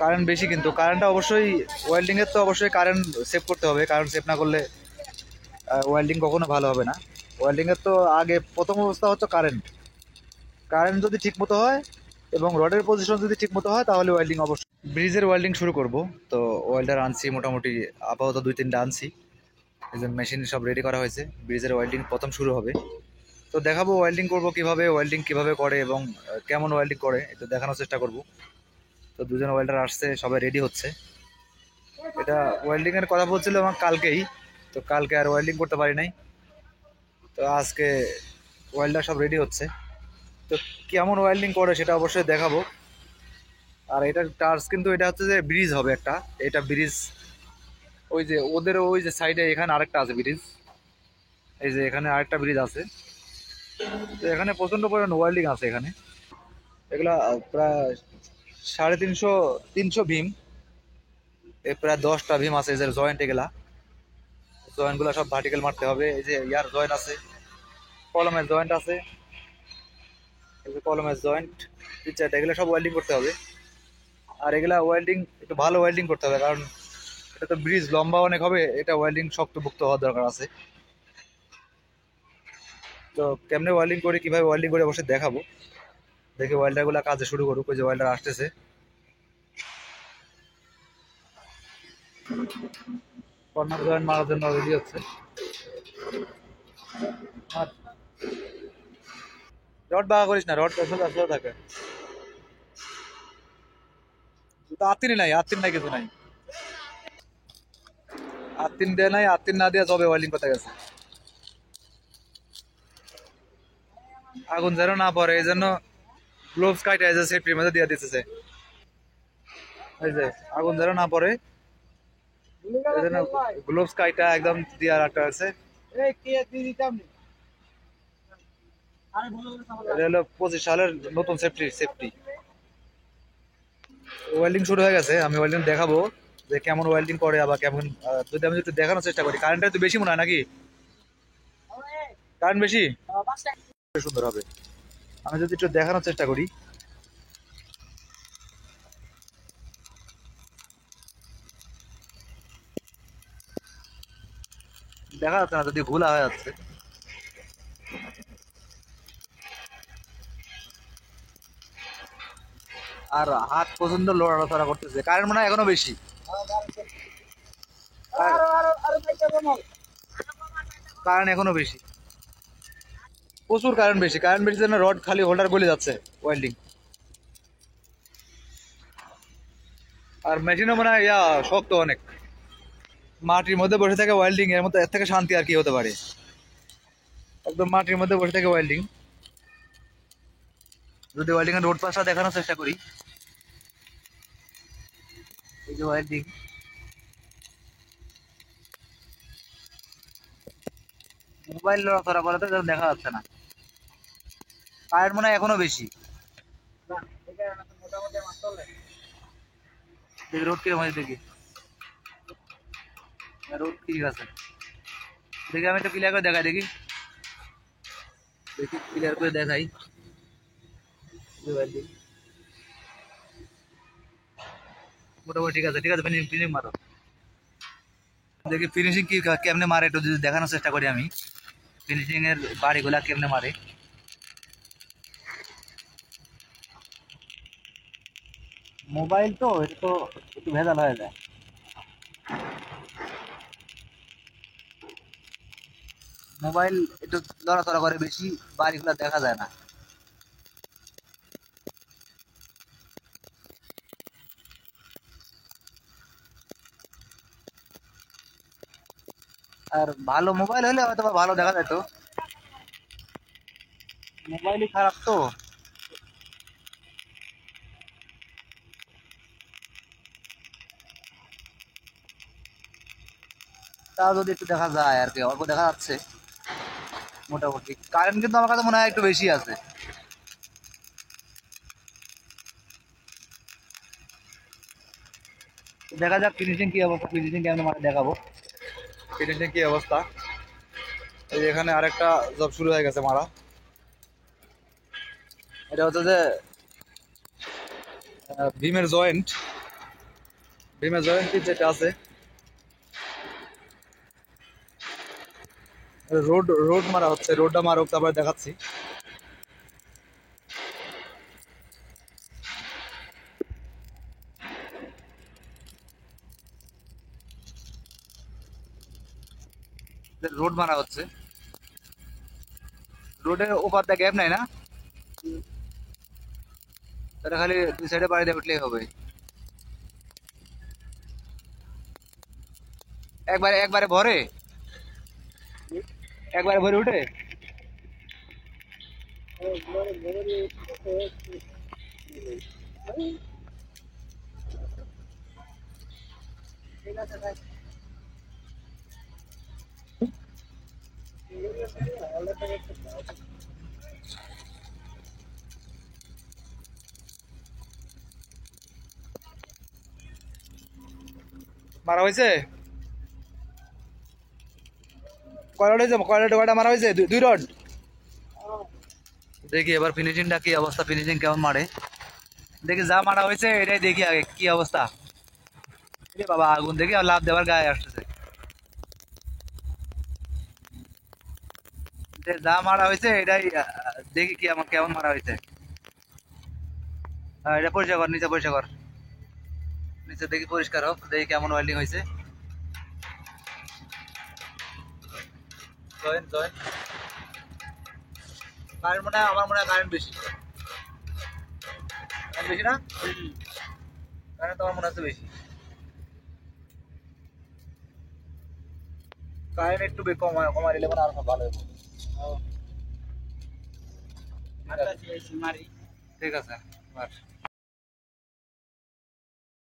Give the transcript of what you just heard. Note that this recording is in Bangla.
কারেন্ট বেশি, কিন্তু কারেন্টটা অবশ্যই ওয়েল্ডিংয়ের তো অবশ্যই কারেন্ট সেভ করতে হবে, কারেন্ট সেভ না করলে ওয়েল্ডিং কখনো ভালো হবে না। ওয়েল্ডিংয়ের তো আগে প্রথম অবস্থা হচ্ছে কারেন্ট। কারেন্ট যদি ঠিক মতো হয় এবং রডের পজিশন যদি ঠিক মতো হয় তাহলে ওয়েল্ডিং অবশ্যই। ব্রিজের ওয়েল্ডিং শুরু করব। তো ওয়েল্ডার আনছি মোটামুটি, আপাতত 2-3টা আনছি। এই যে মেশিন সব রেডি করা হয়েছে, ব্রিজের ওয়েল্ডিং প্রথম শুরু হবে। তো দেখাবো ওয়েল্ডিং করব কিভাবে, ওয়েল্ডিং কিভাবে করে এবং কেমন ওয়েল্ডিং করে এটা দেখানোর চেষ্টা করব। তো দুজন ওয়েল্ডার আসছে, সবাই রেডি হচ্ছে। এটা ওয়েল্ডিং এর কথা বলছিল আমার কালকেই, তো কালকে আর ওয়েল্ডিং করতে পারি নাই। তো আজকে ওয়েল্ডার সব রেডি হচ্ছে। তো কেমন ওয়েল্ডিং করে সেটা অবশ্যই দেখাবো। আর এটার টার্স কিন্তু এটা হচ্ছে যে ব্রিজ হবে একটা, এটা ব্রিজ। ওই যে ওদের ওই যে সাইডে এখানে আরেকটা আছে ব্রিজ, এই যে এখানে আরেকটা ব্রিজ আছে। তো এখানে প্রচন্ড পরিমাণ ওয়েল্ডিং আছে এখানে। এগুলা প্রায় 350 ভীম, প্রায় 10টা ভীম আছে। এই যে জয়েন্ট, এগুলা জয়েন্ট গুলা সব ভার্টিক্যাল মারতে হবে। এই যে ইয়ার জয়েন্ট আছে, কলমের জয়েন্ট আছে, এই যে কলমের জয়েন্ট 3-4টা, এগুলো সব ওয়েল্ডিং করতে হবে। আর এগুলা ওয়েল্ডিং একটু ভালো ওয়েল্ডিং করতে হবে, কারণ এটা তো ব্রিজ লম্বা অনেক হবে, এটা ওয়েল্ডিং শক্তপোক্ত হওয়ার দরকার আছে। তো কেমনে ওয়েল্ডিং করি, কিভাবে ওয়েল্ডিং করি অবশ্যই দেখাবো। দেখি ওয়েল্ডার গুলা কাজে শুরু করুক। ওই যে ওয়েল্ডার আসতেছে, কর্নার জয়েন্ট মারার জন্য রেডি হচ্ছে। আর রড বাঁকা করিস না, রড সোজা সোজা থাকে। তো আত্মিনি নাই, আত্মিন নাই, কিছু নাই, আত্মিন দেয় নাই। আত্মিন না দিয়ে জবে ওয়েল্ডিং করতে গেছে। আগুন যেন না পড়ে এই জন্য গ্লোভস কাইটা এই যে সেফটির মধ্যে দিয়ে দিতেছে। এই যে আগুন যেন না পড়ে এই জন্য গ্লোভস কাইটা একদম দিয়ে রাখতে আছে। এটা হলো 25 সালের নতুন সেফটি। ওয়েল্ডিং শুরু হয়ে গেছে, আমি ওয়েল্ডিং দেখাবো যে কেমন ওয়েল্ডিং করে, আবার কেমন যদি আমি একটু দেখানোর চেষ্টা করি। কারেন্টটা একটু বেশি মনে হয় নাকি? কারেন্ট বেশি সুন্দর হবে। আমি যদি একটু দেখানোর চেষ্টা করি। দেখা যাচ্ছে না, যদি ঘোলা হয়ে যাচ্ছে। আর হাত পর্যন্ত লড়াচড়া করতেছে, কারেন্ট মনে হয় এখনো বেশি। কারেন্ট এখনো বেশি, প্রচুর কারেন্ট বেশি। কারেন্ট বেশি জন্য রড খালি হোল্ডার গলে যাচ্ছে ওয়েল্ডিং। আর মেশিনও মনে হয় ইয়া শক্ত অনেক। মাটির মধ্যে বসে থাকে ওয়েল্ডিং, এর মধ্যে এর থেকে শান্তি আর কি হতে পারে। একদম মাটির মধ্যে বসে থাকে ওয়েল্ডিং। যদি ওয়েল্ডিং এর রোড পাশটা দেখানোর চেষ্টা করি, এই যে ওয়েল্ডিং, মোবাইল লড়াচড়া করাতে দেখা যাচ্ছে না। কারেন্ট মনে হয় এখনো বেশি। দেখি রোড কিরকম আছে, দেখি রোড ঠিক আছে। দেখি আমি একটু ক্লিয়ার করে দেখাই, দেখি দেখি ক্লিয়ার করে দেখাই। মোটামুটি ঠিক আছে, ঠিক আছে। ফিনিশিং মারো, দেখি ফিনিশিং কি কেমনে মারে একটু যদি দেখানোর চেষ্টা করি আমি। ফিনিশিং এর বাড়িগুলা কেমনে মারে। মোবাইল তো এটা তো একটু ভেজাল হয়ে যায়। মোবাইল একটু লড়াচড়া করে বেশি, বাড়িগুলা দেখা যায় না। আর ভালো মোবাইল হলে হয়তো বা ভালো দেখা যেত, মোবাইলই খারাপ তো। তা যদি একটু দেখা যায় আর কি, অল্প দেখা যাচ্ছে মোটামুটি। কারেন্ট কিন্তু আমার কাছে মনে হয় একটু বেশি আছে। দেখা যাক ফিনিশিং কি অবস্থা, ফিনিশিং কেমন মানে দেখাবো ফিনিশিং কি অবস্থা। এই যে এখানে আরেকটা জব শুরু হয়ে গেছে মারা। এটা হচ্ছে যে ভীমের জয়েন্ট, ভীমে জয়ন্তী যেটা আছে, রোড রোড মারা হচ্ছে, রোডটা মারুক তারপরে দেখাচ্ছি। রোড মারা হচ্ছে, রোডের ওপার দিয়ে গ্যাপ নাই না, তাহলে খালি দুই সাইডে বাড়ি দিয়ে উঠলেই হবে। একবারে একবারে ভরে, একবারে ভরে উঠে। মারা হয়েছে কয় রড হয়েছে, কয়টা মারা হয়েছে? দুই রড। দেখি এবার ফিনিশিংটা কি অবস্থা, ফিনিশিং কেমন মারে দেখি। যা মারা হয়েছে এটাই দেখি আগে কি অবস্থা। এরে বাবা আগুন দেখি আর লাভ দেওয়ার গায়ে আসতেছে। যা মারা হয়েছে এটাই দেখি কি আমার কেমন মারা হয়েছে। এটা পরিষ্কার কর, নিচে পরিষ্কার কর, নিচে দেখি পরিষ্কার হোক, দেখি কেমন ওয়েল্ডিং হয়েছে। জয়েন জয়েন কারেন্ট মনে হয়, আমার মনে হয় কারেন্ট বেশি, কারেন্ট বেশি না, কারেন্ট তোমার মনে হচ্ছে বেশি। কারেন্ট একটু কমাই দিলে মানে আরো ভালো হবে। ঠিক আছে, মার।